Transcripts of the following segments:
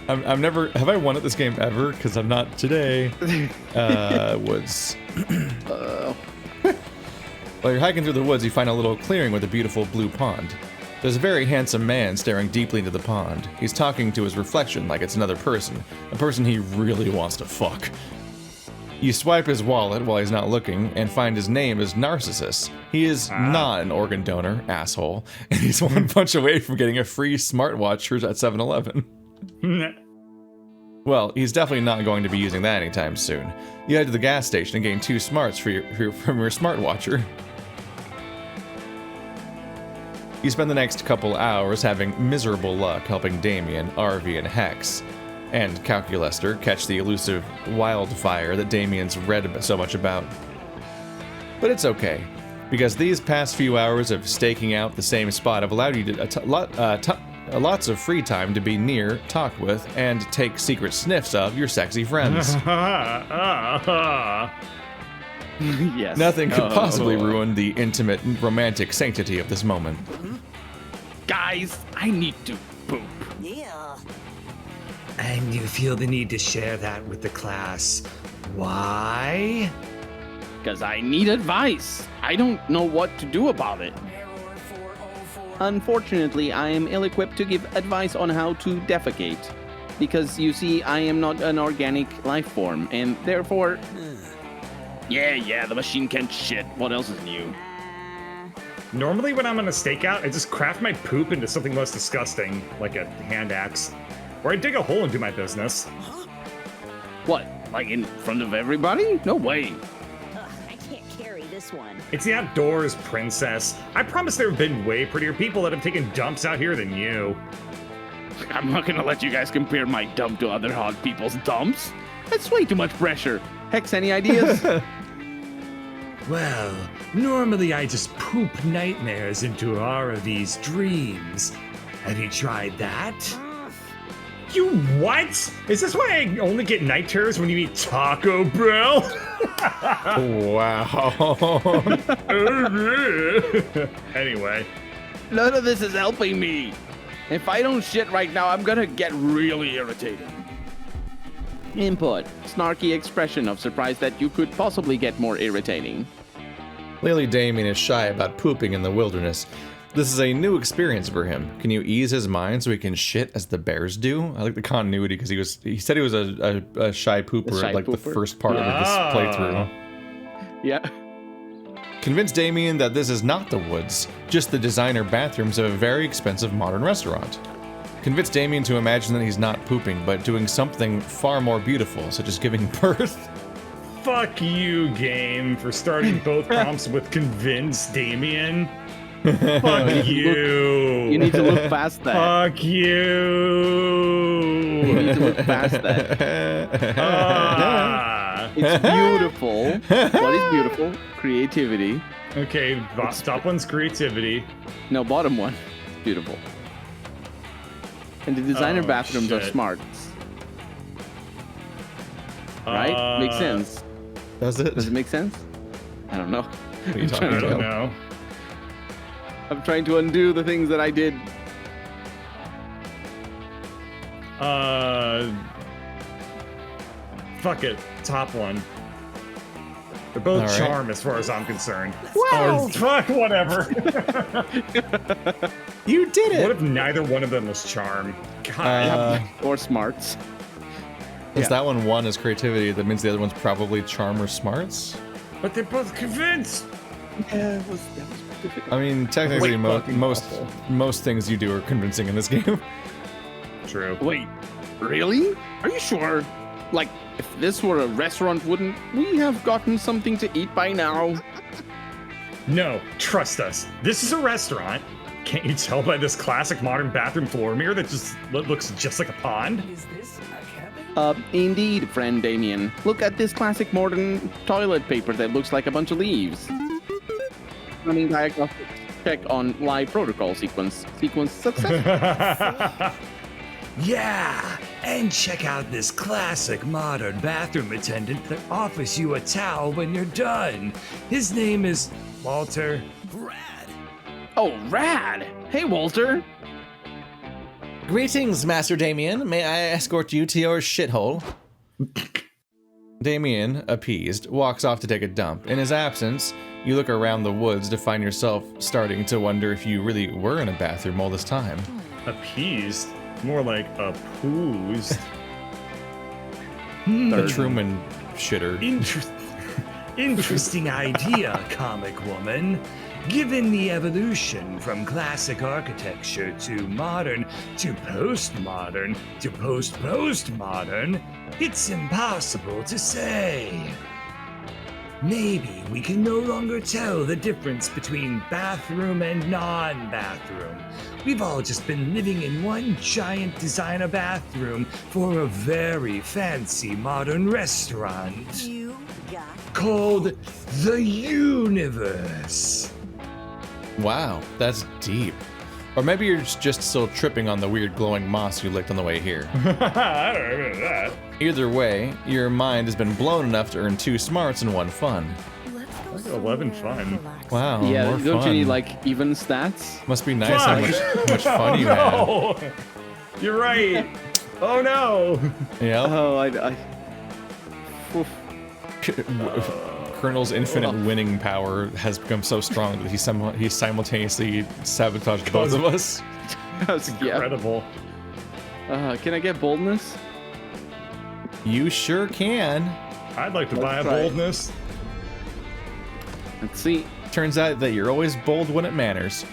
I'm never. Have I won at this game ever? Because I'm not today. Woods. While you're hiking through the woods, you find a little clearing with a beautiful blue pond. There's a very handsome man staring deeply into the pond. He's talking to his reflection like it's another person, a person he really wants to fuck. You swipe his wallet while he's not looking and find his name is Narcissus. He is not an organ donor, asshole, and he's one punch away from getting a free smartwatch at 7-Eleven. Well, he's definitely not going to be using that anytime soon. You head to the gas station and gain 2 smarts from your smartwatcher. You spend the next couple hours having miserable luck helping Damien, Aaravi, and Hex, and Calculester catch the elusive wildfire that Damien's read so much about. But it's okay, because these past few hours of staking out the same spot have allowed you lots of free time to be near, talk with, and take secret sniffs of your sexy friends. Yes. Nothing could possibly ruin the intimate, romantic sanctity of this moment. Guys, I need to poop. Yeah. And you feel the need to share that with the class. Why? Because I need advice. I don't know what to do about it. Unfortunately, I am ill-equipped to give advice on how to defecate. Because, you see, I am not an organic life form, and therefore... Yeah, the machine can't shit. What else is new? Normally when I'm on a stakeout, I just craft my poop into something less disgusting, like a hand axe. Or I dig a hole and do my business. What? Like in front of everybody? No way. I can't carry this one. It's the outdoors, princess. I promise there have been way prettier people that have taken dumps out here than you. I'm not gonna let you guys compare my dump to other hot people's dumps. That's way too much pressure. Hex, any ideas? Well, normally I just poop nightmares into Aaravi's dreams. Have you tried that? You what? Is this why I only get night terrors when you eat Taco Bell? Wow. Anyway. None of this is helping me. If I don't shit right now, I'm gonna get really irritated. Input. Snarky expression of surprise that you could possibly get more irritating. Clearly Damien is shy about pooping in the wilderness. This is a new experience for him. Can you ease his mind so he can shit as the bears do? I like the continuity because he said he was a shy pooper at the first part of this playthrough. Yeah. Convince Damien that this is not the woods, just the designer bathrooms of a very expensive modern restaurant. Convince Damien to imagine that he's not pooping, but doing something far more beautiful, such as giving birth. Fuck you, game, for starting both prompts with convince Damien. Fuck you. You need to look past that. Fuck you. You need to look past that. It's beautiful. What is beautiful? Creativity. Okay, top one's creativity. No, bottom one. It's beautiful. And the designer bathrooms are shit. smart. Right? Makes sense. Does it? Does it make sense? I don't know. What are you talking I don't know. I'm trying to undo the things that I did. Fuck it. Top one. They're both All right. charm as far as I'm concerned. Whoa! Oh, fuck, whatever. You did it! What if neither one of them was charm? God. Or smarts. Is that one is creativity, that means the other one's probably charm or smarts? But they're both convinced. Yeah, that was difficult. I mean, technically, Wait, fucking awful. most things you do are convincing in this game. True. Wait, really? Are you sure? Like, if this were a restaurant, wouldn't we have gotten something to eat by now? No, trust us. This is a restaurant. Can't you tell by this classic modern bathroom floor mirror that just looks just like a pond? Is this a cabin? Indeed, friend Damien. Look at this classic modern toilet paper that looks like a bunch of leaves. Running diagnostic check on live protocol sequence. Sequence success. Yeah, and check out this classic modern bathroom attendant that offers you a towel when you're done. His name is Walter. Rad. Oh, rad! Hey, Walter. Greetings, Master Damien. May I escort you to your shithole? Damien, appeased, walks off to take a dump. In his absence, you look around the woods to find yourself starting to wonder if you really were in a bathroom all this time. Appeased? More like appoozed. The Truman shitter. Interesting idea, comic woman. Given the evolution from classic architecture to modern to postmodern to post-postmodern, it's impossible to say. Maybe we can no longer tell the difference between bathroom and non-bathroom. We've all just been living in one giant designer bathroom for a very fancy modern restaurant You got called the Universe. Wow, that's deep. Or maybe you're just still tripping on the weird glowing moss you licked on the way here. I don't remember that. Either way, your mind has been blown enough to earn 2 smarts and 1 fun. Let's go 11 somewhere fun. relaxing. Wow, Yeah, more don't fun. you need like even stats? Must be nice how much fun you had. Oh, no! You're right. Oh no! Yeah. Oh, Oof. Colonel's infinite winning power has become so strong that he simultaneously sabotaged both of us. Yeah. Incredible. Can I get boldness? You sure can. I'd like to buy a try it. boldness. Let's see. Turns out that you're always bold when it matters.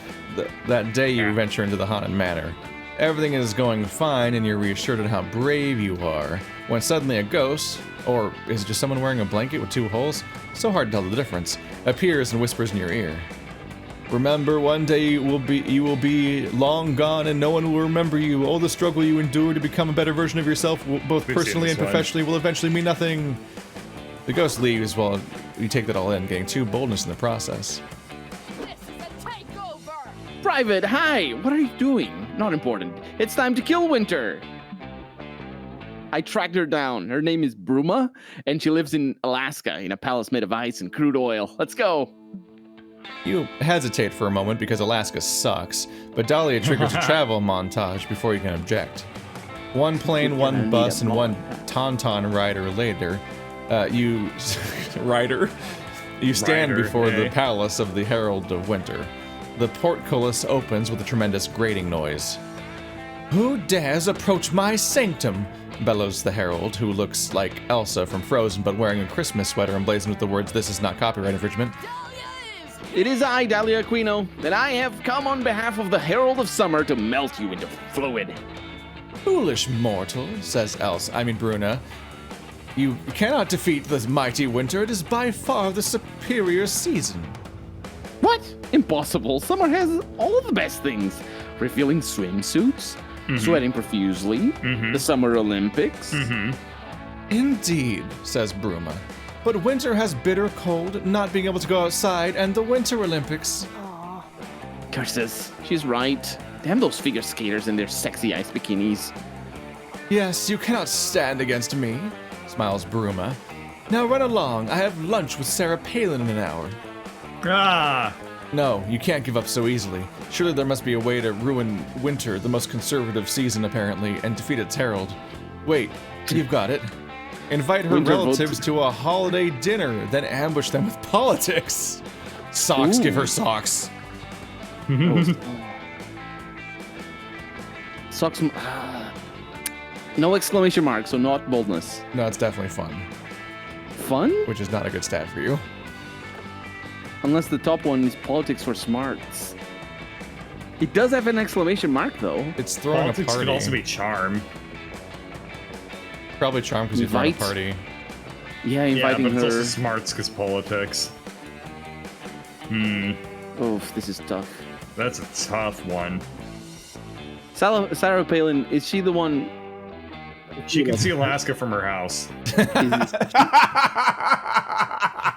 That day you venture into the haunted manor. Everything is going fine and you're reassured at how brave you are, when suddenly a ghost, or is it just someone wearing a blanket with 2 holes? So hard to tell the difference, appears and whispers in your ear. Remember, one day you will be long gone and no one will remember you. All the struggle you endure to become a better version of yourself, both We've seen personally this and one. professionally, will eventually mean nothing. The ghost leaves while you take that all in, getting 2 boldness in the process. Private, hi! What are you doing? Not important. It's time to kill Winter! I tracked her down. Her name is Bruma, and she lives in Alaska in a palace made of ice and crude oil. Let's go! You hesitate for a moment because Alaska sucks, but Dahlia triggers a travel montage before you can object. 1 plane, You're 1 gonna bus, need a and 1 tauntaun rider later, you stand Rider, before the eh? palace of the Herald of Winter. The portcullis opens with a tremendous grating noise. Who dares approach my sanctum? Bellows the herald, who looks like Elsa from Frozen but wearing a Christmas sweater emblazoned with the words, "This is not copyright infringement." It is I, Dahlia Aquino, and I have come on behalf of the Herald of Summer to melt you into fluid. Foolish mortal, says Bruna. You cannot defeat the mighty Winter. It is by far the superior season. What? Impossible. Summer has all of the best things. Revealing swimsuits, sweating profusely, the Summer Olympics. Indeed, says Bruma. But winter has bitter cold, not being able to go outside, and the Winter Olympics. Curses. She's right. Damn those figure skaters in their sexy ice bikinis. Yes, you cannot stand against me, smiles Bruma. Now run along. I have lunch with Sarah Palin in an hour. Ah! No, you can't give up so easily. Surely there must be a way to ruin winter, the most conservative season apparently, and defeat its herald. Wait, you've got it. Invite her Winter relatives to a holiday dinner, then ambush them with politics. Socks, give her socks. Socks. No exclamation mark, so not boldness. No, it's definitely fun, Fun? which is not a good stat for you. Unless the top one is politics for smarts. It does have an exclamation mark, though. It's throwing Politics a party. could also be charm. Probably charm because you're throwing a Invite? party. Yeah, Yeah, inviting but it's also her. smarts because politics. Oof, this is tough. That's a tough one. Sarah Palin, is she the one? She can see Alaska from her house. Is,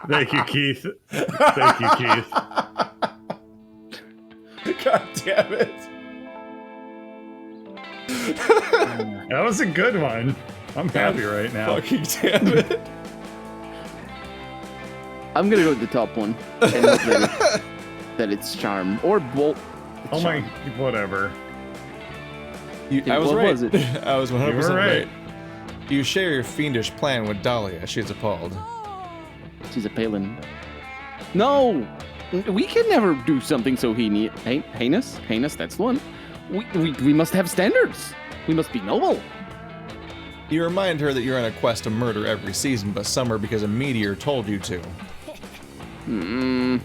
Thank you, Keith. Thank you, Keith. God damn it. That was a good one. I'm happy right now. Fucking damn it. I'm gonna go with the top one. And hope that it's charm or bolt. Oh my, whatever. I was What right. was it? I was 100% You were right. right. You share your fiendish plan with Dahlia. She's appalled. She's a Palin. No! We can never do something so heinous. Heinous, that's the one. We must have standards. We must be noble. You remind her that you're on a quest to murder every season but summer because a meteor told you to. I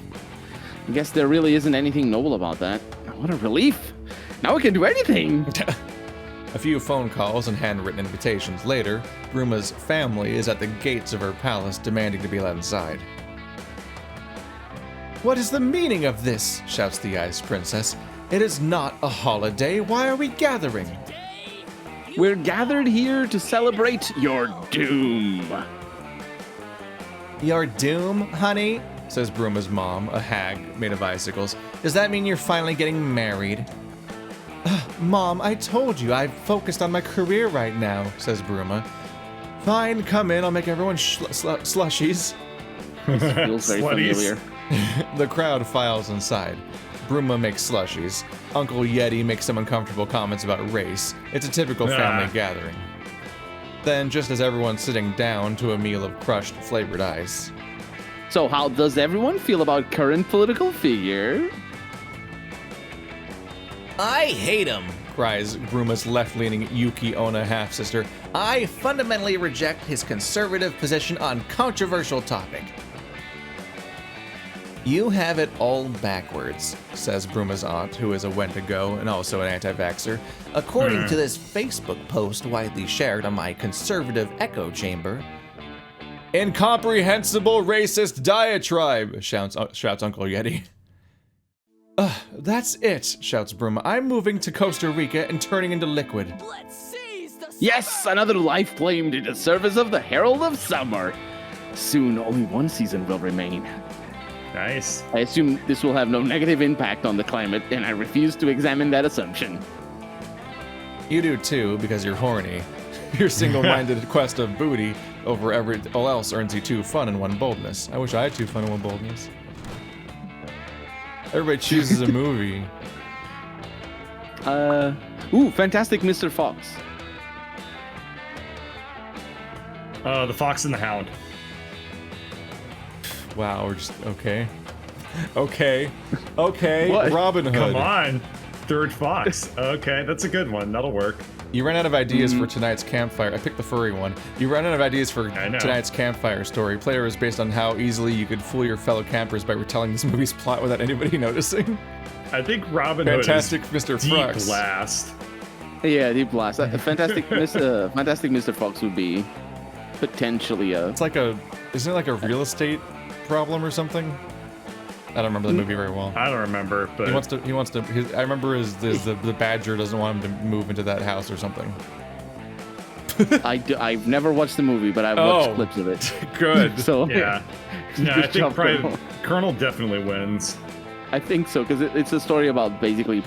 guess there really isn't anything noble about that. What a relief. Now we can do anything. A few phone calls and handwritten invitations later, Bruma's family is at the gates of her palace demanding to be let inside. What is the meaning of this? Shouts the Ice Princess. It is not a holiday. Why are we gathering? We're gathered here to celebrate your doom. Your doom, honey? Says Bruma's mom, a hag made of icicles. Does that mean you're finally getting married? Mom, I told you I've focused on my career right now, says Bruma. Fine, come in. I'll make everyone slushies. Feels very Slutties. familiar. The crowd files inside. Bruma makes slushies. Uncle Yeti makes some uncomfortable comments about race. It's a typical family gathering. Then, just as everyone's sitting down to a meal of crushed flavored ice. So how does everyone feel about current political figure? I hate him, cries Bruma's left-leaning Yuki Onna half-sister. I fundamentally reject his conservative position on controversial topic. You have it all backwards, says Bruma's aunt, who is a Wendigo and also an anti-vaxxer. According to this Facebook post widely shared on my conservative echo chamber. Incomprehensible racist diatribe, shouts Uncle Yeti. That's it, shouts Bruma. I'm moving to Costa Rica and turning into liquid. Yes, another life claimed in the service of the Herald of Summer. Soon, only one season will remain. Nice. I assume this will have no negative impact on the climate, and I refuse to examine that assumption. You do too, because you're horny. Your single-minded quest of booty over all else earns you 2 fun and 1 boldness. I wish I had 2 fun and 1 boldness. Everybody chooses a movie. Fantastic Mr. Fox. The Fox and the Hound. Wow, we're just okay. Okay. What? Robin Hood. Come on. Third Fox. Okay, that's a good one. That'll work. You ran out of ideas for tonight's campfire. I picked the furry one. You ran out of ideas for I know. tonight's campfire story. Player is based on how easily you could fool your fellow campers by retelling this movie's plot without anybody noticing. I think Robin Fantastic Hood is Mr. deep Fox. last. Yeah, Deep Blast. Fantastic Mr. Fox would be potentially a... It's like isn't it like a real estate problem or something? I don't remember the movie very well. I don't remember, but He wants to. I remember the badger doesn't want him to move into that house or something. I've never watched the movie, but I've watched clips of it. Good. So yeah. No, I Good think job, probably Colonel. Colonel definitely wins. I think so, because it's a story about basically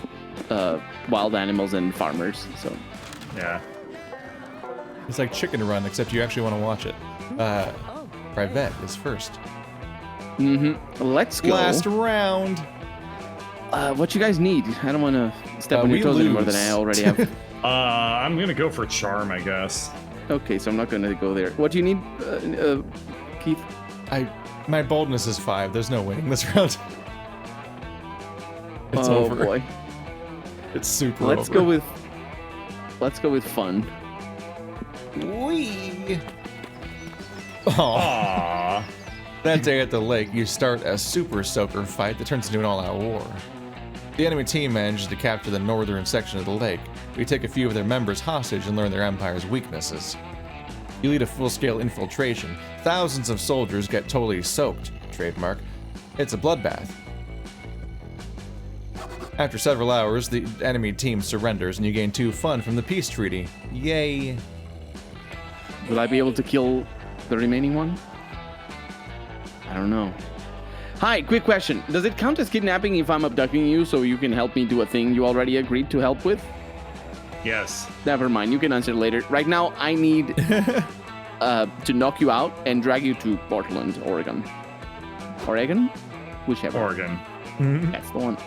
wild animals and farmers. So Yeah. It's like Chicken Run, except you actually want to watch it. Private is first. let's go. Last round. What you guys need? I don't want to step on we your toes any more lose. than I already have. I'm gonna go for Charm, I guess. Okay, so I'm not going to go there. What do you need, Keith? My boldness is 5. There's no winning this round. It's oh over. boy. It's super Let's over. go with fun. Wee. Aw. Aww. That day at the lake, you start a super soaker fight that turns into an all-out war. The enemy team manages to capture the northern section of the lake. We take a few of their members hostage and learn their empire's weaknesses. You lead a full-scale infiltration. Thousands of soldiers get totally soaked. Trademark. It's a bloodbath. After several hours, the enemy team surrenders and you gain 2 fun from the peace treaty. Yay. Will I be able to kill the remaining one? I don't know. Hi, quick question. Does it count as kidnapping if I'm abducting you so you can help me do a thing you already agreed to help with? Yes. Never mind, you can answer later. Right now, I need to knock you out and drag you to Portland, Oregon. Oregon? Whichever. Oregon. That's the one.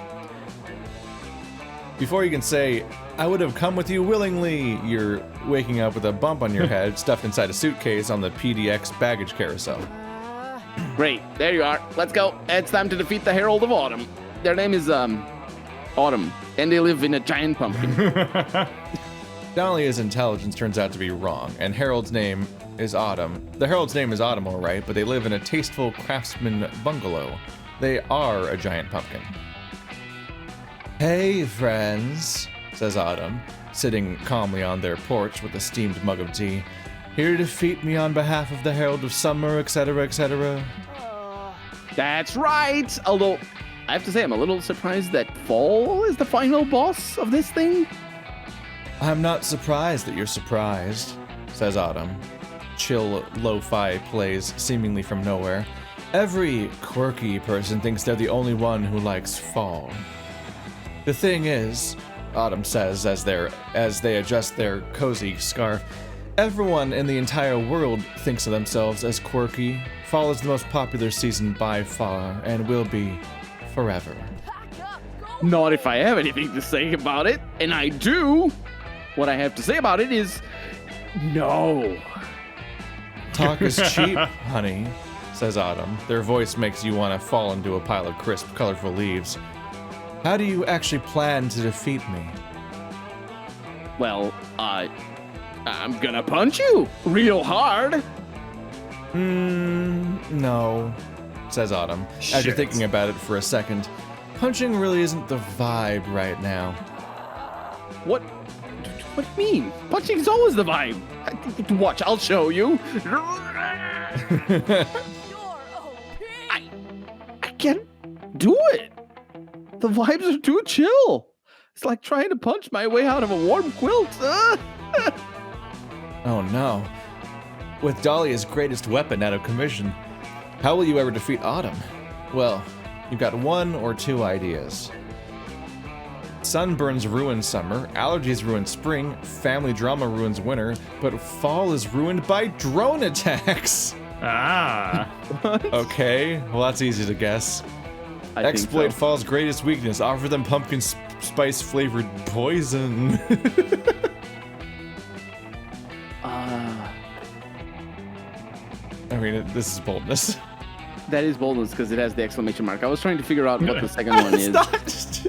Before you can say, I would have come with you willingly, you're waking up with a bump on your head stuffed inside a suitcase on the PDX baggage carousel. Great, there you are. Let's go. It's time to defeat the Herald of Autumn. Their name is, Autumn, and they live in a giant pumpkin. Dahlia's intelligence turns out to be wrong, and Harold's name is Autumn. The Herald's name is Autumn, all right, but they live in a tasteful craftsman bungalow. They are a giant pumpkin. Hey, friends, says Autumn, sitting calmly on their porch with a steamed mug of tea. Here to defeat me on behalf of the Herald of Summer, etc., etc. That's right. Although, I have to say, I'm a little surprised that Fall is the final boss of this thing. I'm not surprised that you're surprised, says Autumn. Chill lo-fi plays seemingly from nowhere. Every quirky person thinks they're the only one who likes fall. The thing is, Autumn says as they adjust their cozy scarf, everyone in the entire world thinks of themselves as quirky. Fall is the most popular season by far and will be forever. Not if I have anything to say about it, and I do. What I have to say about it is no. Talk is cheap, honey, says Autumn. Their voice makes you want to fall into a pile of crisp, colorful leaves. How do you actually plan to defeat me? Well, I'm gonna punch you real hard. No, says Autumn, after Shit. thinking about it for a second. Punching really isn't the vibe right now. What do you mean? Punching is always the vibe. Watch, I'll show you. I can't do it. The vibes are too chill. It's like trying to punch my way out of a warm quilt. Oh no. With Dahlia's greatest weapon out of commission, how will you ever defeat Autumn? Well, you've got one or two ideas. Sunburns ruin summer, allergies ruin spring, family drama ruins winter, but fall is ruined by drone attacks. Ah. Okay, well that's easy to guess. I think Exploit so. fall's greatest weakness, offer them pumpkin spice flavored poison. I mean, this is boldness. That is boldness because it has the exclamation mark. I was trying to figure out what the second one It's is. not.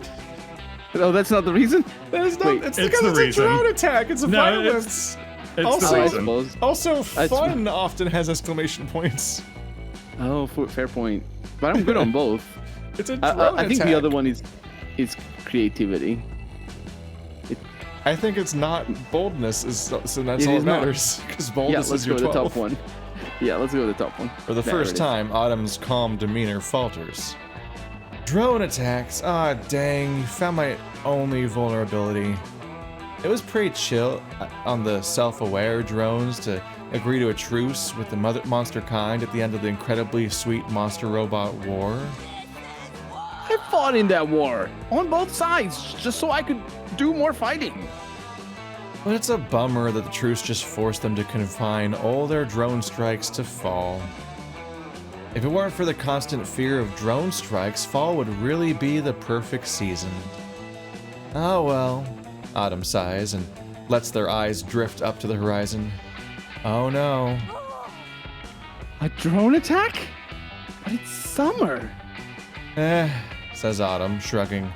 Oh, that's not the reason? That is not. Wait, it's it's because the it's reason. a drone attack. It's a No, violence. It's Also- the I reason. suppose. Also, That's- fun often has exclamation points. Oh, fair point. But I'm good on both. It's a drone I think attack. the other one is creativity. I think it's not boldness, so that's It all is that not. matters. Because Yeah, boldness let's is go your with the 12. top one. Yeah, let's go with the top one. For the There first it is. time, Autumn's calm demeanor falters. Drone attacks. Ah, dang, you found my only vulnerability. It was pretty chill on the self-aware drones to agree to a truce with the monster kind at the end of the incredibly sweet monster robot war. I fought in that war on both sides just so I could do more fighting. But it's a bummer that the truce just forced them to confine all their drone strikes to fall. If it weren't for the constant fear of drone strikes, fall would really be the perfect season. Oh well, Autumn sighs and lets their eyes drift up to the horizon. Oh no. A drone attack? But it's summer. Says Autumn, shrugging.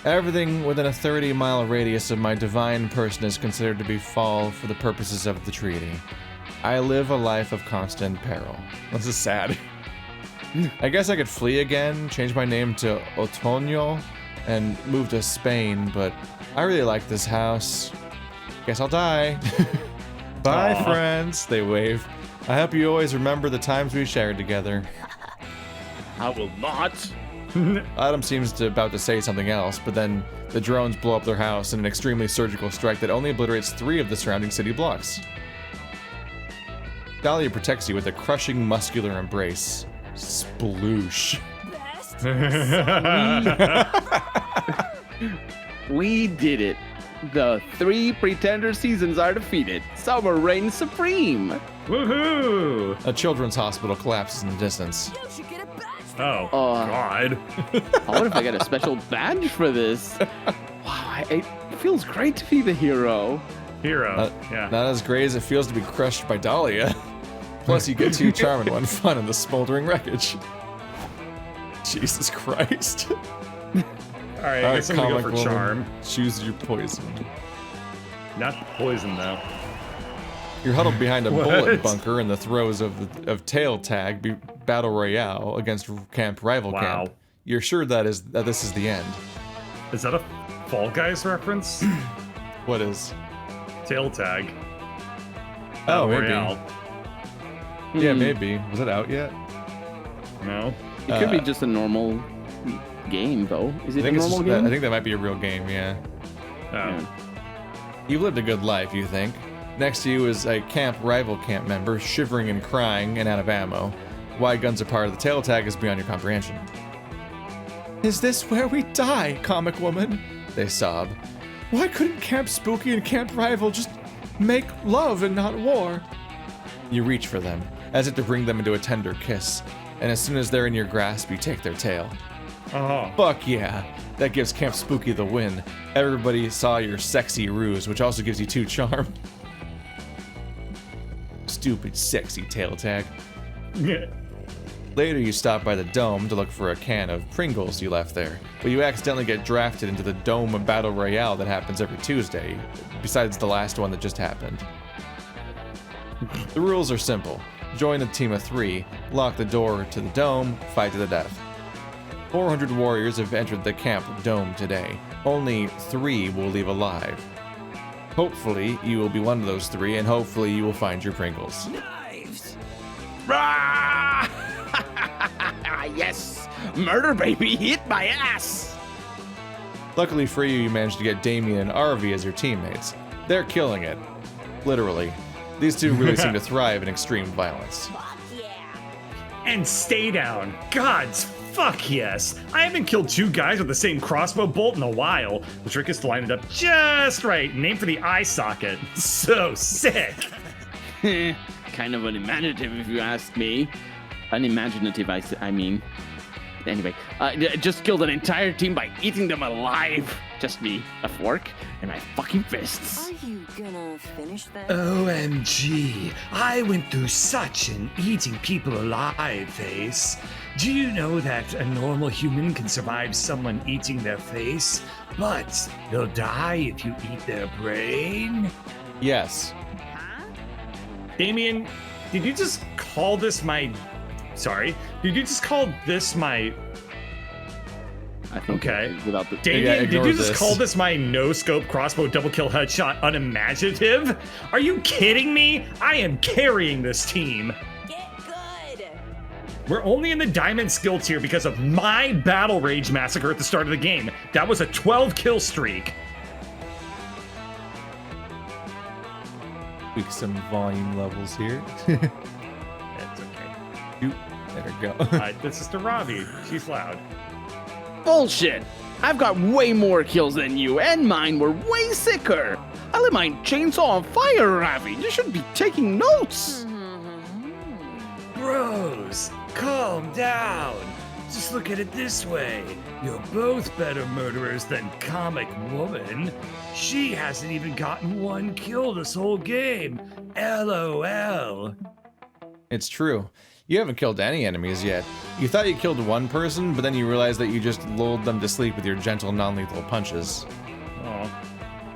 Everything within a 30-mile radius of my divine person is considered to be fall for the purposes of the treaty. I live a life of constant peril. This is sad. I guess I could flee again, change my name to Otoño, and move to Spain, but I really like this house. Guess I'll die. Bye, Aw. friends, they wave. I hope you always remember the times we shared together. I will not. Autumn seems to about to say something else, but then the drones blow up their house in an extremely surgical strike that only obliterates 3 of the surrounding city blocks. Dahlia protects you with a crushing muscular embrace. Sploosh. We did it. The 3 pretender seasons are defeated. Summer reigns supreme. Woohoo! A children's hospital collapses in the distance. You should get a badge. Oh, Uh, God. I wonder if I get a special badge for this. Wow, It feels great to be the hero. Hero. Yeah. Not as great as it feels to be crushed by Dahlia. Plus, you get 2 charm and 1 fun in the smoldering wreckage. Jesus Christ. All right, I guess I'm gonna go for comic woman, charm. Choose your poison. Not poison though. You're huddled behind a What? bullet bunker in the throes of tail tag battle royale against camp rival Wow. camp. You're sure that this is the end. Is that a Fall Guys reference? What is? Tail tag. Oh, Battle maybe. Royale. Yeah, maybe. Was it out yet? No. It could be just a normal game, though. Is it a normal game? I think that might be a real game. Yeah. Oh. Yeah. You've lived a good life, you think. Next to you is a rival camp member, shivering and crying and out of ammo. Why guns are part of the tail tag is beyond your comprehension. Is this where we die, comic woman? They sob. Why couldn't Camp Spooky and Camp Rival just make love and not war? You reach for them, as if to bring them into a tender kiss, and as soon as they're in your grasp, you take their tail. Oh. Fuck yeah, that gives Camp Spooky the win. Everybody saw your sexy ruse, which also gives you 2 charm. Stupid sexy tail tag. Later, you stop by the dome to look for a can of Pringles you left there, but you accidentally get drafted into the Dome Battle Royale that happens every Tuesday, besides the last one that just happened. The rules are simple. Join a team of 3, lock the door to the dome, fight to the death. 400 warriors have entered the camp dome today. Only 3 will leave alive. Hopefully, you will be one of those 3, and hopefully you will find your Pringles. Knives! Rah! Yes! Murder baby hit my ass! Luckily for you, you managed to get Damien and Aaravi as your teammates. They're killing it. Literally. These 2 really seem to thrive in extreme violence. Fuck yeah! And stay down. Gods, fuck yes. I haven't killed 2 guys with the same crossbow bolt in a while. The trick is to line it up just right and aim for the eye socket. So sick. Kind of unimaginative, if you ask me. Unimaginative, I mean. Anyway, just killed an entire team by eating them alive. Just me, a fork, and my fucking fists. Are you gonna finish that? OMG, I went through such an eating people alive phase. Do you know that a normal human can survive someone eating their face, but they'll die if you eat their brain? Yes. Huh? Damien, did you just call this my... Sorry. Did you just call this my... I think Okay. without the Damien, did ignore you just this. call this my no-scope crossbow double kill headshot unimaginative? Are you kidding me? I am carrying this team. Get good! We're only in the diamond skill tier because of my battle rage massacre at the start of the game. That was a 12 kill streak. Tweak some volume levels here. It's okay. Oop, there we go. This is Aaravi. She's loud. Bullshit! I've got way more kills than you, and mine were way sicker. I lit my chainsaw on fire, Ravi. You should be taking notes. Bros, calm down. Just look at it this way. You're both better murderers than Comic Woman. She hasn't even gotten 1 kill this whole game. LOL. It's true. You haven't killed any enemies yet. You thought you killed 1 person, but then you realized that you just lulled them to sleep with your gentle, non-lethal punches. Oh.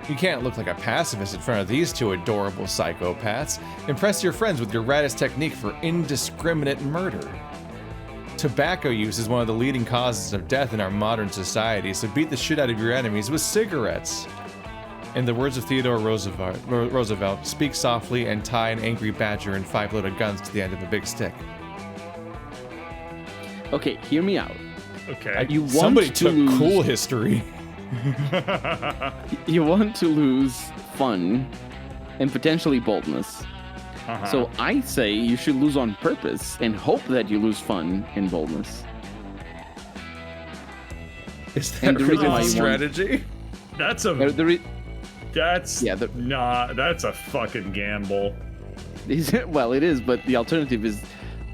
You can't look like a pacifist in front of these 2 adorable psychopaths. Impress your friends with your raddest technique for indiscriminate murder. Tobacco use is one of the leading causes of death in our modern society, so beat the shit out of your enemies with cigarettes. In the words of Theodore Roosevelt, speak softly and tie an angry badger and 5 loaded guns to the end of a big stick. Okay, hear me out. Okay. You want Somebody to took lose. cool history. You want to lose fun and potentially boldness. Uh-huh. So I say you should lose on purpose and hope that you lose fun and boldness. Is And that the really reason why the you strategy? That's a... The re- That's... Yeah, Nah, that's a fucking gamble. well, it is, but the alternative is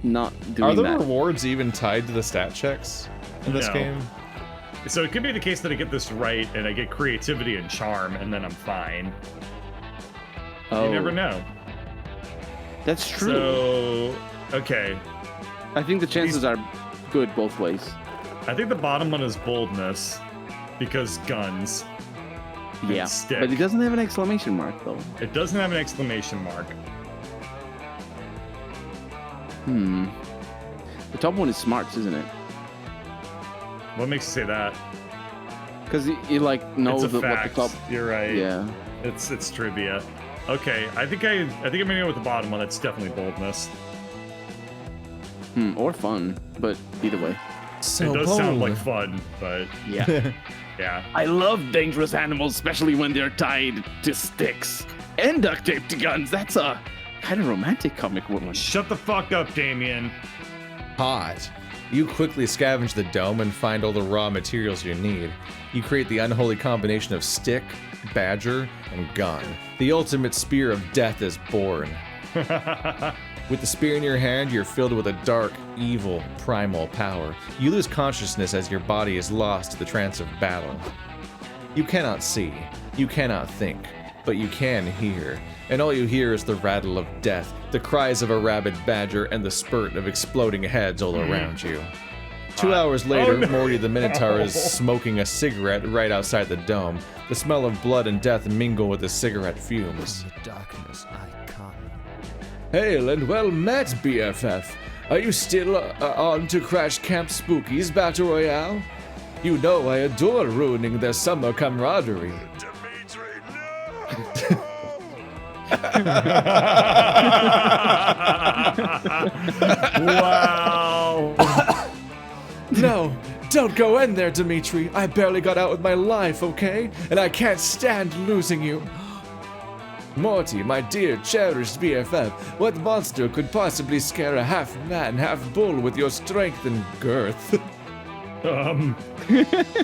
not Are doing the that. rewards even tied to the stat checks in this No. game? So it could be the case that I get this right and I get creativity and charm, and then I'm fine. Oh, You never know. That's true. So, okay. I think the chances are good both ways. I think the bottom one is boldness, because guns. and Yeah, stick. but it doesn't have an exclamation mark though. It doesn't have an exclamation mark. The top one is smarts, isn't it? What makes you say that? Because you like know It's a what the fact. top. You're right. Yeah. It's trivia. Okay, I think I'm gonna go with the bottom one. It's definitely boldness. Or fun, but either way. So it does bold. sound like fun, but Yeah. yeah. I love dangerous animals, especially when they're tied to sticks and duct taped to guns. That's a kind of romantic comic woman. Shut the fuck up, Damien. Hot. You quickly scavenge the dome and find all the raw materials you need. You create the unholy combination of stick, badger, and gun. The ultimate spear of death is born. With the spear in your hand, you're filled with a dark, evil, primal power. You lose consciousness as your body is lost to the trance of battle. You cannot see, you cannot think, but you can hear. And all you hear is the rattle of death, the cries of a rabid badger, and the spurt of exploding heads all around you. 2 hours later, no. Morty the Minotaur is smoking a cigarette right outside the dome. The smell of blood and death mingle with the cigarette fumes. The darkness I come. Hail and well met, BFF. Are you still on to Crash Camp Spooky's Battle Royale? You know I adore ruining their summer camaraderie. Wow. No, don't go in there, Dimitri. I barely got out with my life, okay? And I can't stand losing you. Morty, my dear, cherished BFF, what monster could possibly scare a half-man, half-bull with your strength and girth?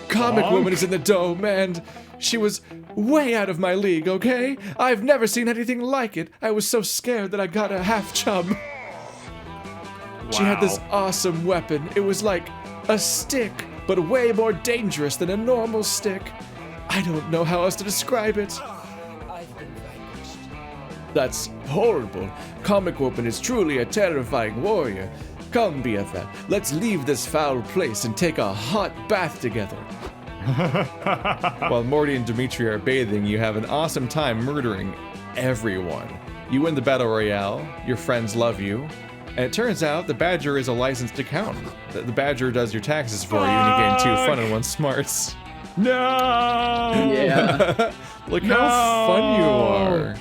Comic Woman is in the dome, and she was way out of my league, okay? I've never seen anything like it. I was so scared that I got a half-chub. She had this awesome weapon. It was like a stick, but way more dangerous than a normal stick. I don't know how else to describe it. That's horrible. Comic Woman is truly a terrifying warrior. Come, BFF, let's leave this foul place and take a hot bath together. While Morty and Dimitri are bathing, you have an awesome time murdering everyone. You win the Battle Royale, your friends love you, and it turns out the Badger is a licensed accountant. The Badger does your taxes for you, and you gain 2 fun and 1 smarts. No. Yeah. Look how fun you are.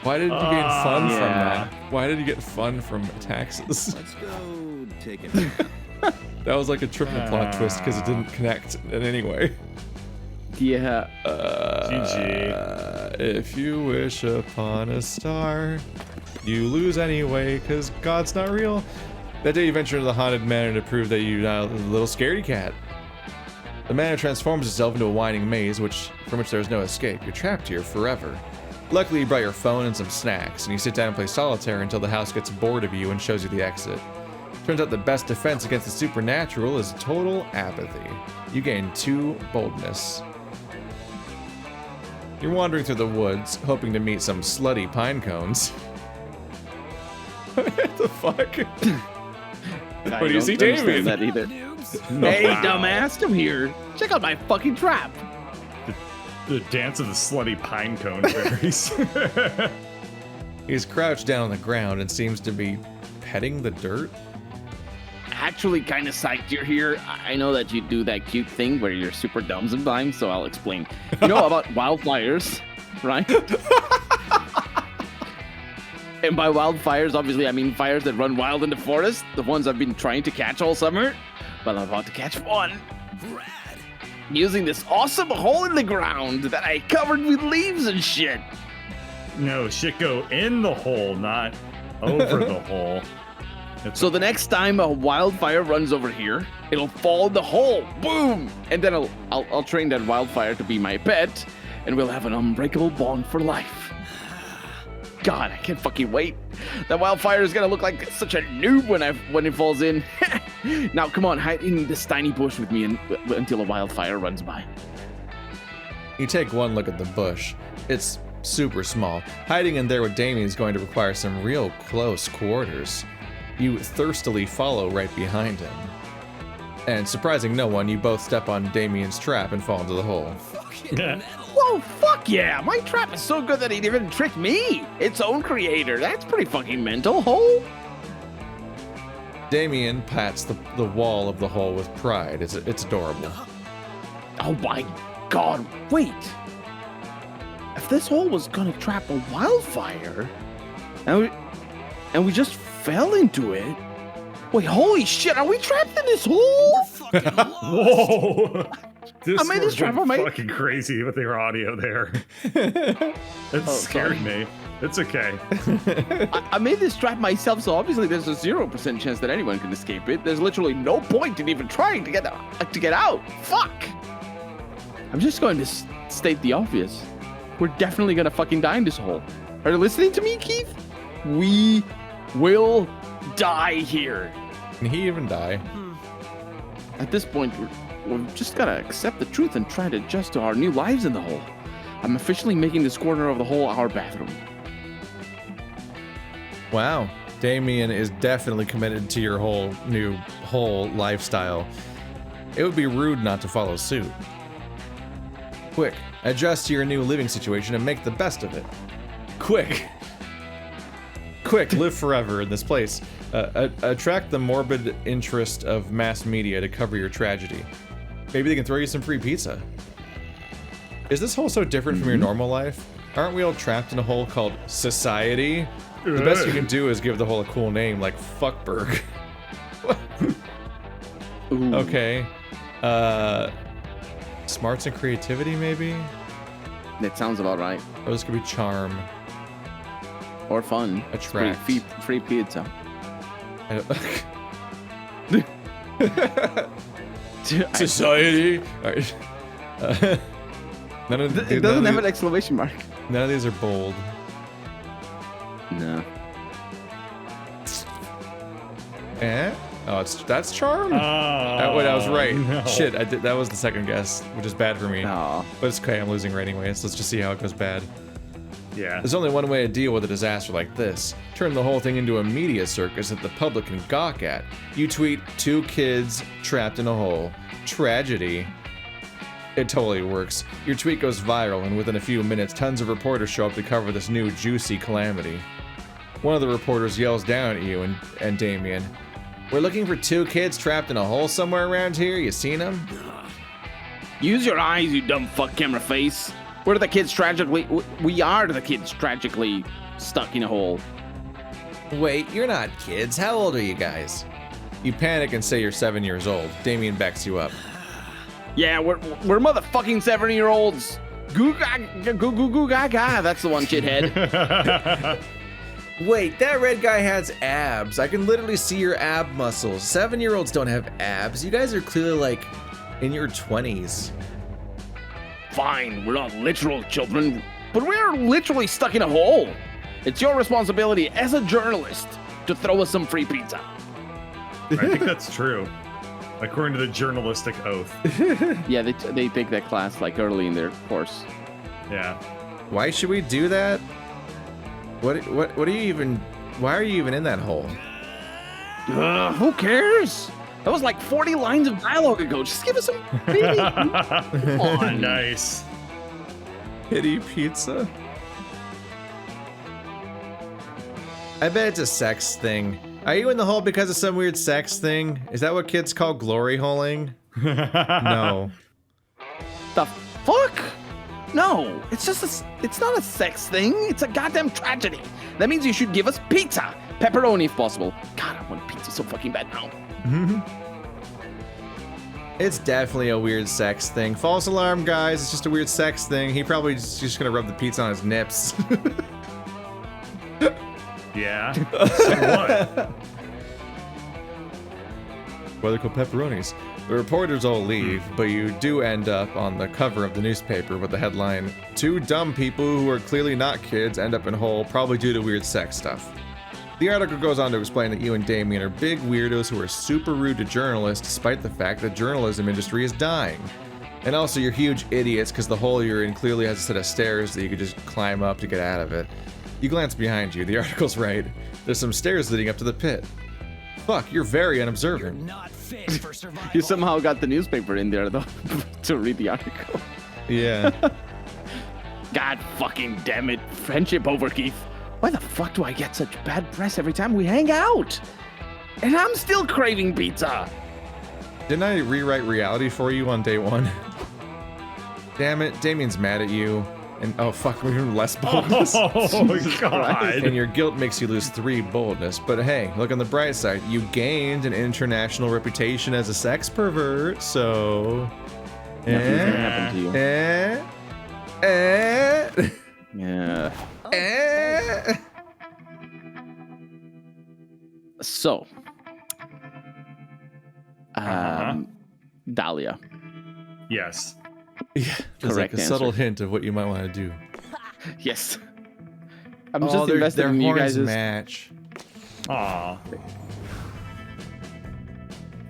Why did you gain fun from Yeah. that? Why did you get fun from taxes? Let's go take a nap. That was like a triple plot twist because it didn't connect in any way. Yeah. GG. If you wish upon a star, you lose anyway because God's not real. That day you venture into the haunted manor to prove that you're not a little scaredy cat. The manor transforms itself into a winding maze from which there is no escape. You're trapped here forever. Luckily, you brought your phone and some snacks, and you sit down and play solitaire until the house gets bored of you and shows you the exit. Turns out the best defense against the supernatural is total apathy. You gain 2 boldness. You're wandering through the woods, hoping to meet some slutty pine cones. What the fuck? Where do you see Damien? That either. Hey, dumbass, come here. Check out my fucking trap. The dance of the slutty pine cone berries. He's crouched down on the ground and seems to be petting the dirt. Actually, kind of psyched you're here. I know that you do that cute thing where you're super dumb sometimes, so I'll explain. You know about wildfires, right? And by wildfires, obviously, I mean fires that run wild in the forest. The ones I've been trying to catch all summer. Well, I'm about to catch one. Using this awesome hole in the ground that I covered with leaves and shit. No, shit go in the hole, not over the hole. So the next time a wildfire runs over here, it'll fall in the hole. Boom! And then I'll train that wildfire to be my pet, and we'll have an unbreakable bond for life. God, I can't fucking wait. That wildfire is gonna look like such a noob when it falls in. Now, come on, hide in this tiny bush with me until a wildfire runs by. You take one look at the bush. It's super small. Hiding in there with Damien is going to require some real close quarters. You thirstily follow right behind him. And surprising no one, you both step on Damien's trap and fall into the hole. Whoa, fuck yeah! My trap is so good that it even tricked me! Its own creator. That's pretty fucking mental, hole. Damien pats the wall of the hole with pride. It's adorable. Oh my god, wait! If this hole was gonna trap a wildfire, and we just fell into it, wait, holy shit, are we trapped in this hole? Whoa! This I made this trap on my... fucking crazy with your audio there. It scared me. It's okay. I made this trap myself, so obviously there's a 0% chance that anyone can escape it. There's literally no point in even trying to get out. Fuck! I'm just going to state the obvious. We're definitely gonna fucking die in this hole. Are you listening to me, Keith? We will die here. Can he even die? At this point, we've just gotta accept the truth and try to adjust to our new lives in the hole. I'm officially making this corner of the hole our bathroom. Wow. Damien is definitely committed to your whole new hole lifestyle. It would be rude not to follow suit. Quick, adjust to your new living situation and make the best of it. Quick, live forever in this place. Attract the morbid interest of mass media to cover your tragedy. Maybe they can throw you some free pizza. Is this hole so different from your normal life? Aren't we all trapped in a hole called society? The best you can do is give the hole a cool name like Fuckberg. Okay. Smarts and creativity, maybe? That sounds about right. Or this could be charm. Or fun. Attract. Free pizza. Society. All right. It doesn't have an exclamation mark. None of these are bold. No. Eh? Oh, that's charm. Oh, wait, I was right. no. Shit, that was the second guess, which is bad for me. Aw. But it's okay. I'm losing right anyway. So let's just see how it goes bad. Yeah. There's only one way to deal with a disaster like this. Turn the whole thing into a media circus that the public can gawk at. You tweet 2 kids trapped in a hole. Tragedy. It totally works. Your tweet goes viral, and within a few minutes, tons of reporters show up to cover this new juicy calamity. One of the reporters yells down at you and Damien. We're looking for 2 kids trapped in a hole somewhere around here. You seen them? Use your eyes, you dumb fuck camera face. We are the kids tragically stuck in a hole. Wait, you're not kids. How old are you guys? You panic and say you're 7 years old. Damien backs you up. Yeah, we're motherfucking 7-year-olds. Goo gaga. That's the one, shithead. Wait, that red guy has abs. I can literally see your ab muscles. 7-year-olds don't have abs. You guys are clearly like in your 20s. Fine, we're not literal children, but we're literally stuck in a hole. It's your responsibility as a journalist to throw us some free pizza. I think that's true. According to the journalistic oath. Yeah, they take that class like early in their course. Yeah. Why should we do that? What are you even? Why are you even in that hole? Who cares? That was like 40 lines of dialogue ago. Just give us some pity. Come on. Nice. Pity pizza? I bet it's a sex thing. Are you in the hole because of some weird sex thing? Is that what kids call glory holing? No. The fuck? No, it's not a sex thing. It's a goddamn tragedy. That means you should give us pizza. Pepperoni if possible. God, I want pizza so fucking bad now. It's definitely a weird sex thing. False alarm, guys. It's just a weird sex thing. He probably just gonna rub the pizza on his nips. Yeah. So what? Well, they're called pepperonis. The reporters all leave, but you do end up on the cover of the newspaper with the headline, 2 dumb people who are clearly not kids end up in hole, probably due to weird sex stuff. The article goes on to explain that you and Damien are big weirdos who are super rude to journalists despite the fact that the journalism industry is dying. And also you're huge idiots because the hole you're in clearly has a set of stairs that you could just climb up to get out of it. You glance behind you. The article's right. There's some stairs leading up to the pit. Fuck, you're very unobservant. Not fit for survival. You somehow got the newspaper in there, though, to read the article. Yeah. God fucking damn it. Friendship over, Keith. Why the fuck do I get such bad press every time we hang out? And I'm still craving pizza. Didn't I rewrite reality for you on day 1? Damn it, Damien's mad at you. And oh fuck, we're even less boldness. Oh god. And your guilt makes you lose 3 boldness. But hey, look on the bright side. You gained an international reputation as a sex pervert, so... Nothing's gonna happen to you. Yeah. So. Dahlia. Yes. Yeah, there's like Correct a subtle answer. hint of what you might want to do. Yes. I'm just invested their in you horns guys. match. Aw.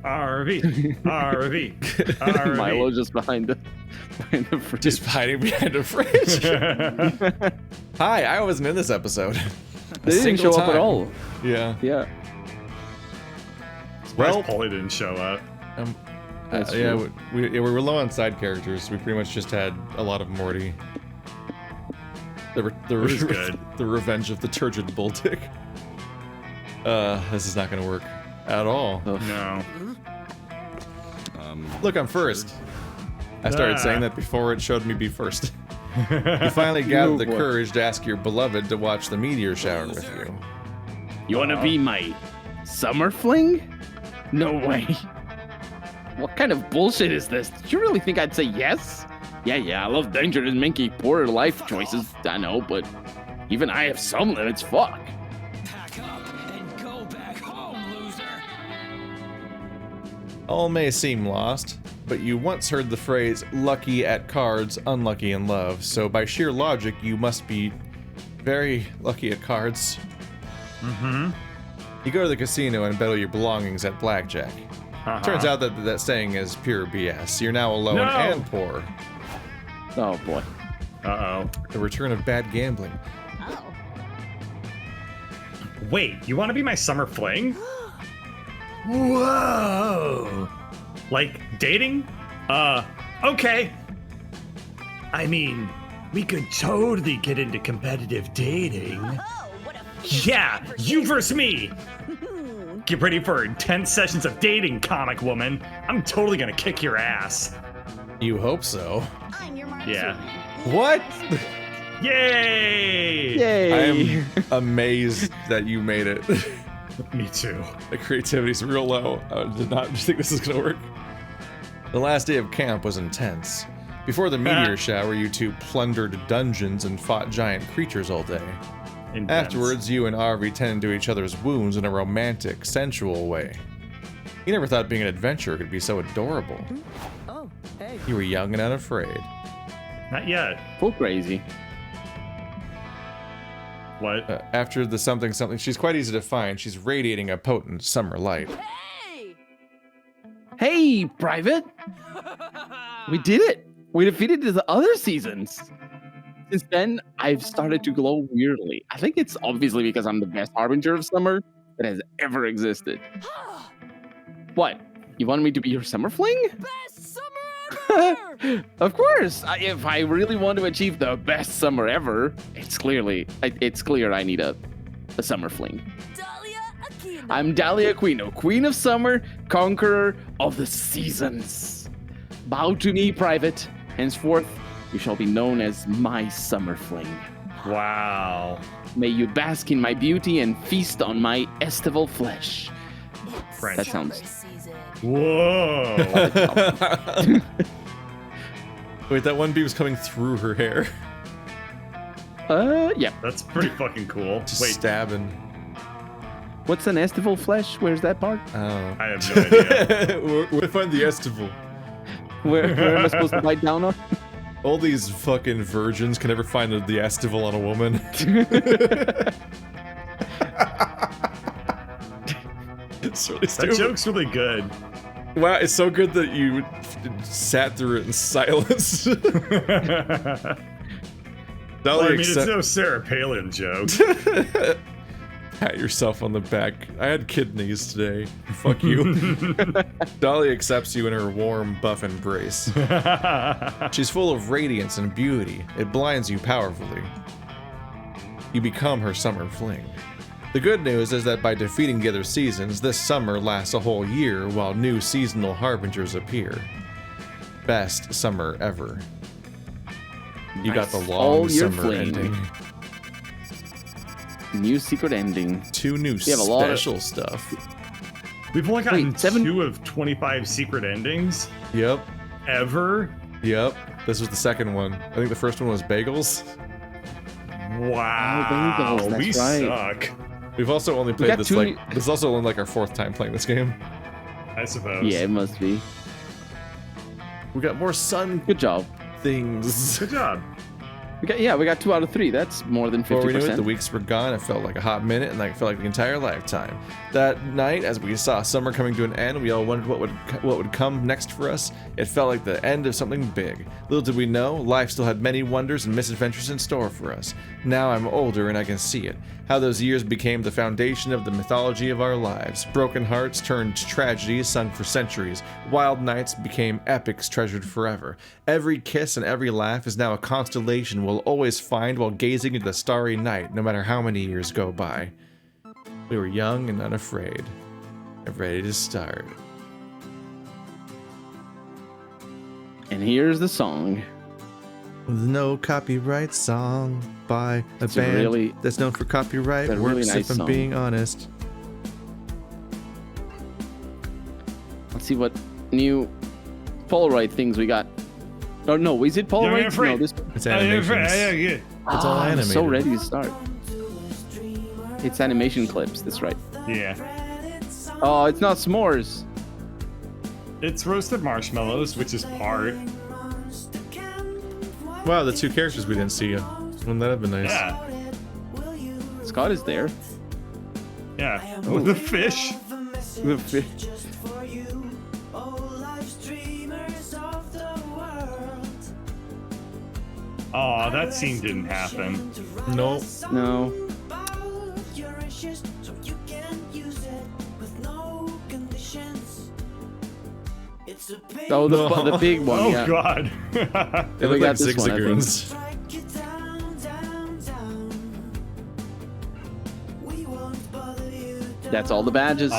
RV. RV. RV. Milo just behind the fridge. Just hiding behind a fridge. Hi, I wasn't in this episode. They didn't show up at all. Yeah. Yeah. Well, Well, Polly didn't show up. That's yeah, true. we were low on side characters. We pretty much just had a lot of Morty. Which is good. The revenge of the turgid bull dick. This is not gonna work at all. No. Look, I'm first. I started saying that before it showed me be first. You finally gathered the boy. courage to ask your beloved to watch the meteor shower with you. You wanna be my summer fling? No way. What kind of bullshit is this? Did you really think I'd say yes? Yeah, I love danger and making poor life choices, I know, but even I have some limits, fuck. Pack up and go back home, loser. All may seem lost, but you once heard the phrase, lucky at cards, unlucky in love, so by sheer logic, you must be very lucky at cards. Mm-hmm. You go to the casino and bet all your belongings at blackjack. Turns out that that saying is pure BS. You're now alone No. and poor. Oh boy. Uh-oh. The return of bad gambling. Oh. Wait, you want to be my summer fling? Whoa! Like, dating? Okay. I mean, we could totally get into competitive dating. Oh, what a Yeah, you versus me. Get ready for intense sessions of dating, comic woman. I'm totally gonna kick your ass. You hope so. I'm your mark. Yeah. What? Yay! Yay! I am amazed that you made it. Me too. The creativity's real low. I did not think this is gonna work. The last day of camp was intense. Before the meteor shower, you two plundered dungeons and fought giant creatures all day. Intense. Afterwards, you and Aaravi tended to each other's wounds in a romantic, sensual way. You never thought being an adventurer could be so adorable. Oh, hey. You were young and unafraid. Not yet. Full crazy. What? After the something, she's quite easy to find. She's radiating a potent summer light. Hey! Hey, Private! We did it! We defeated the other seasons! Since then, I've started to glow weirdly. I think it's obviously because I'm the best harbinger of summer that has ever existed. What? You want me to be your summer fling? Best summer ever! Of course! If I really want to achieve the best summer ever, it's clear I need a summer fling. Dahlia Aquino. I'm Dahlia Aquino, Queen of Summer, Conqueror of the Seasons. Bow to me, Private. Henceforth, you shall be known as my summer fling. Wow. May you bask in my beauty and feast on my estival flesh. French. That sounds... Season. Whoa. Wait, that one bee was coming through her hair. Yeah. That's pretty fucking cool. Just Wait, stabbing. What's an estival flesh? Where's that part? Oh. I have no idea. Where find the estival? Where am I supposed to bite down on? All these fucking virgins can never find the estival on a woman. It's really That stupid. joke's really good. Wow, it's so good that you sat through it in silence. Well, Dahlia I mean, it's accept- no Sarah Palin joke. Pat yourself on the back. I had kidneys today. Fuck you. Dahlia accepts you in her warm, buff embrace. She's full of radiance and beauty. It blinds you powerfully. You become her summer fling. The good news is that by defeating the other seasons, this summer lasts a whole year while new seasonal harbingers appear. Best summer ever. You got the Nice. long All year summer fling. ending. New secret ending. 2 new We have a lot of- special stuff. We've only gotten Wait, 7 2 of 25 secret endings Yep. ever. Yep. This was the second one. I think the first one was bagels. Wow, bagels, we that's right. suck. We've also only played got this 2 like this is also only like our 4th time playing this game. I suppose. Yeah, it must be. We got more sun Good job. things. Good job. We got 2 out of 3. That's more than 50%. Before we knew it, the weeks were gone. It felt like a hot minute, and it felt like the entire lifetime. That night, as we saw summer coming to an end, we all wondered what would come next for us. It felt like the end of something big. Little did we know, life still had many wonders and misadventures in store for us. Now I'm older and I can see it. How those years became the foundation of the mythology of our lives. Broken hearts turned tragedies sung for centuries. Wild nights became epics treasured forever. Every kiss and every laugh is now a constellation we'll always find while gazing into the starry night, no matter how many years go by. We were young and unafraid, and ready to start. And here's the song. With no copyright song by a It's a band really- that's known for copyright it's a works, really nice if I'm song. being honest. Let's see what new Polaroid things we got. Oh no, is it Polaroid? No, afraid. this. It's animations. Yeah. It's all I'm animated. so ready to start. It's animation clips. That's right. Yeah. Oh, it's not s'mores. It's roasted marshmallows, which is part. Wow, the 2 characters we didn't see yet. Wouldn't that have been nice? Yeah. Scott is there. Yeah. With the fish. The fi- Aw, that scene didn't happen. Nope. No. Oh, the big one. Oh yeah. god. They we look got like this one, I think. zigzagoons. That's all the badges. Aww.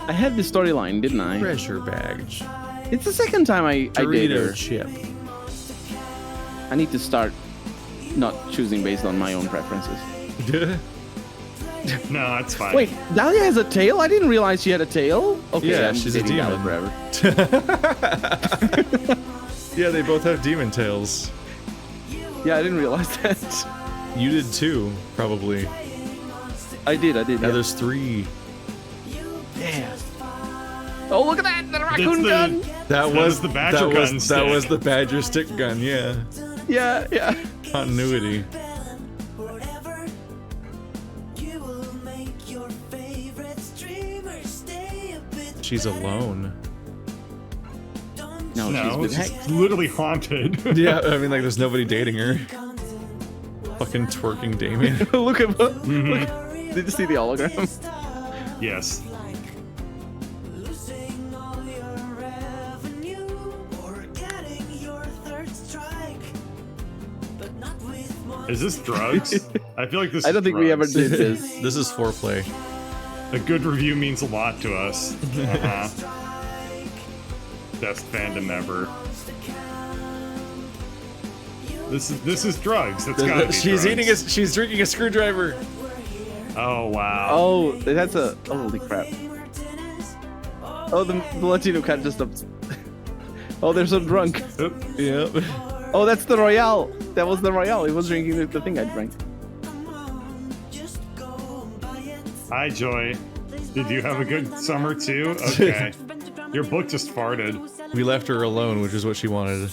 I had this storyline, didn't I? Treasure badge. It's the second time I did Dorito her. chip. I need to start not choosing based on my own preferences. No, it's fine. Wait, Dahlia has a tail? I didn't realize she had a tail. Okay, Yeah, I'm she's a dating Dahlia demon. forever. Yeah, they both have demon tails. Yeah, I didn't realize that. You did too, probably. I did. Now Yeah. there's 3. Yeah. Oh, look at that! The raccoon the- gun! That was the badger that gun was, that stick. was the badger stick gun, yeah. Yeah. Continuity. She's alone. No, No, she's with she's Hank. literally haunted. Yeah, I mean, like, there's nobody dating her. Fucking twerking Damien. Look at what. Did you see the hologram? Yes. Is this drugs? I feel like this I is don't think we ever drugs. did this. This is foreplay. A good review means a lot to us. Uh-huh. Best fandom ever. This is drugs. That's gotta be She's drugs. she's drinking a screwdriver. Oh wow. Oh, that's a. Holy crap. Oh, the Latino cat just up. Oh, they're so drunk. Oop. Yep. Oh, that's the Royale. That was the Royale. He was drinking the thing I drank. Hi, Joy. Did you have a good summer too? Okay. Your book just farted. We left her alone, which is what she wanted.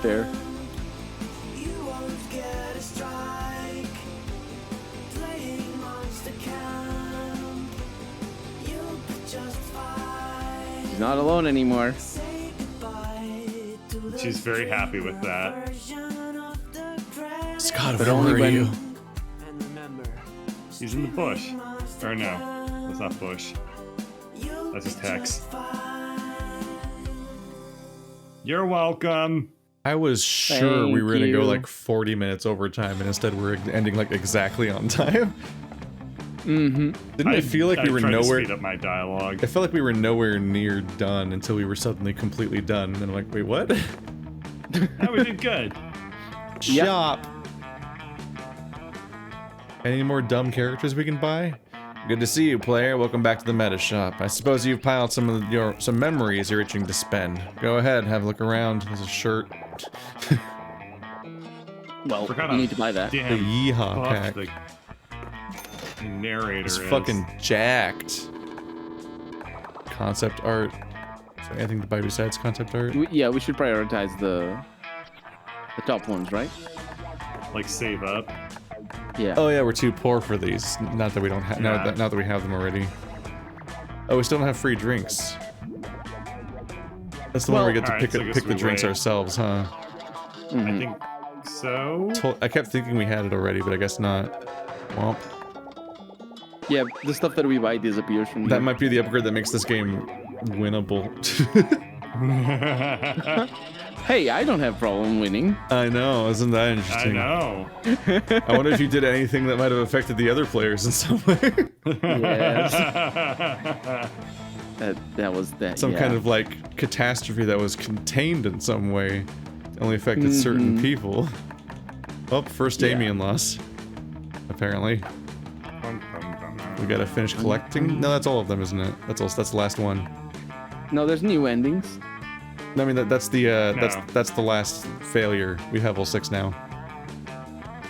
Fair. not alone anymore. She's very happy with that. Scott, But where only were when- you? He's in the bush. Or no, that's not bush. That's just Hex. You're welcome. I was sure we Thank were gonna go you. like 40 minutes overtime, and instead we're ending like exactly on time. Mm-hmm. Didn't I feel like we were tried to nowhere? speed up my dialogue. I felt like we were nowhere near done until we were suddenly completely done. And then I'm like, wait, what? Oh, we did good. Yep. Shop. Any more dumb characters we can buy? Good to see you, player. Welcome back to the meta shop. I suppose you've piled some memories you're itching to spend. Go ahead, have a look around. There's a shirt. Well, Forgot you a need to buy that. The Damn yeehaw buff pack. the narrator It's is. fucking jacked. Concept art. Is there anything to buy besides concept art? Yeah, we should prioritize the top ones, right? Like save up. Yeah. Oh yeah, we're too poor for these. Not that we don't have. Yeah. Not that we have them already. Oh, we still don't have free drinks. That's the one where we get to Alright, so I guess pick the we drinks wait. ourselves, huh? I Mhm. think so. I kept thinking we had it already, but I guess not. Womp. Yeah, the stuff that we buy disappears from That here. might be the upgrade that makes this game winnable. Hey, I don't have problem winning. I know, isn't that I interesting? know. I wonder if you did anything that might have affected the other players in some way. Yes. that was that. Some yeah. kind of like catastrophe that was contained in some way. It only affected certain people. Oh, first Yeah. Damien loss. Apparently. We gotta finish collecting. No, that's all of them, isn't it? That's the last one. No, there's new endings. No, I mean that's the No. that's the last failure. We have all 6 now.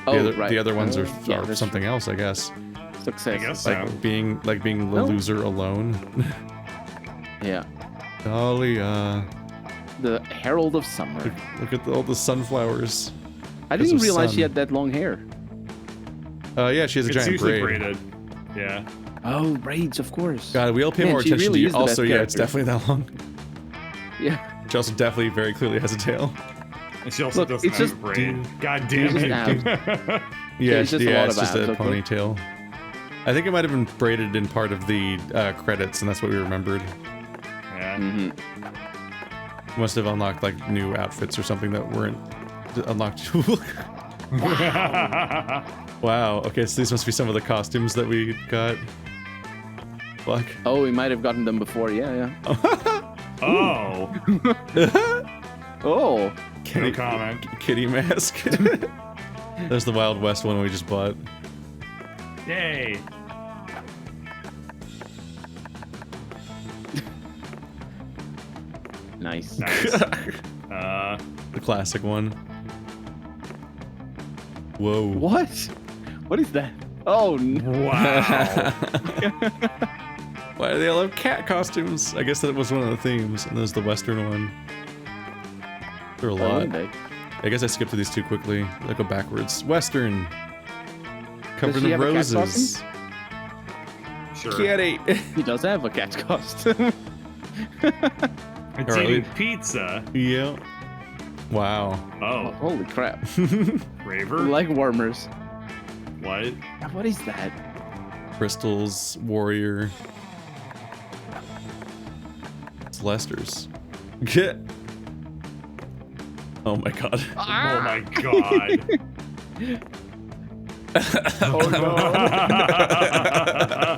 Oh, The right. other ones are, Yeah, are that's something else, I guess. success. I guess Like so. being the No. loser alone. Yeah. Dahlia. The Herald of Summer. Look at all the sunflowers. I 'cause didn't of realize sun. she had that long hair. Yeah, she has a It's giant usually braid. braided. Yeah. Oh, braids, of course. God, we all pay Man, more she attention really to you. is the best Also, yeah, it's character. definitely that long. Yeah. She also definitely very clearly has a tail. And she also Look, doesn't it's have just- a braid. God It's damn just it. Yeah, it's just a lot it's of just a abs, okay? ponytail. I think it might have been braided in part of the credits, and that's what we remembered. Yeah. Mm-hmm. Must have unlocked like new outfits or something that weren't unlocked. Wow. Okay, so these must be some of the costumes that we got. Fuck. Oh, we might have gotten them before. Yeah, yeah. Oh. Oh. No comment. Kitty mask. There's the Wild West one we just bought. Yay. Nice. Nice. The classic one. Whoa. What? What is that? Oh, no. Wow. Why do they all have cat costumes? I guess that was one of the themes, and there's the Western one. There are a lot. Okay. I guess I skipped through these too quickly. Let's go backwards. Western. Covered she in have a cat roses. Sure. Kitty. He does have a cat costume. It's Alright. eating pizza. Yeah. Wow. Oh. Holy crap. Raver? Like warmers. What? What is that? Crystals, warrior. It's Lester's. Get. Oh my god. Oh my god. Oh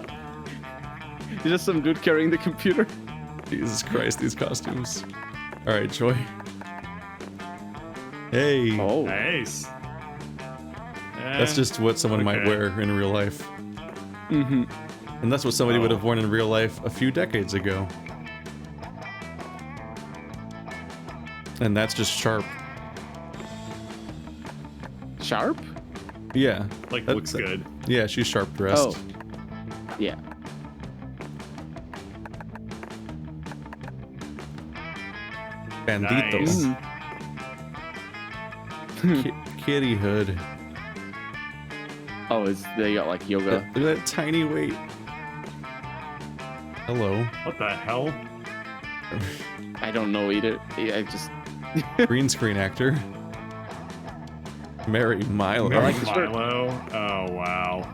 no. Just some dude carrying the computer. Jesus Christ, these costumes. Alright, Joy. Hey. Oh. Nice. That's just what someone might okay. wear in real life. Mm-hmm. And that's what somebody would Oh. have worn in real life a few decades ago. And that's just sharp. Sharp? Yeah. Like, That- looks that- good. Yeah, she's sharp dressed. Oh. Yeah. Banditos. Nice. Kitty hood. Oh, they got like yoga. Look at that tiny weight. Hello. What the hell? I don't know either. I just Green screen actor. Marry Milo. Milo. Oh wow.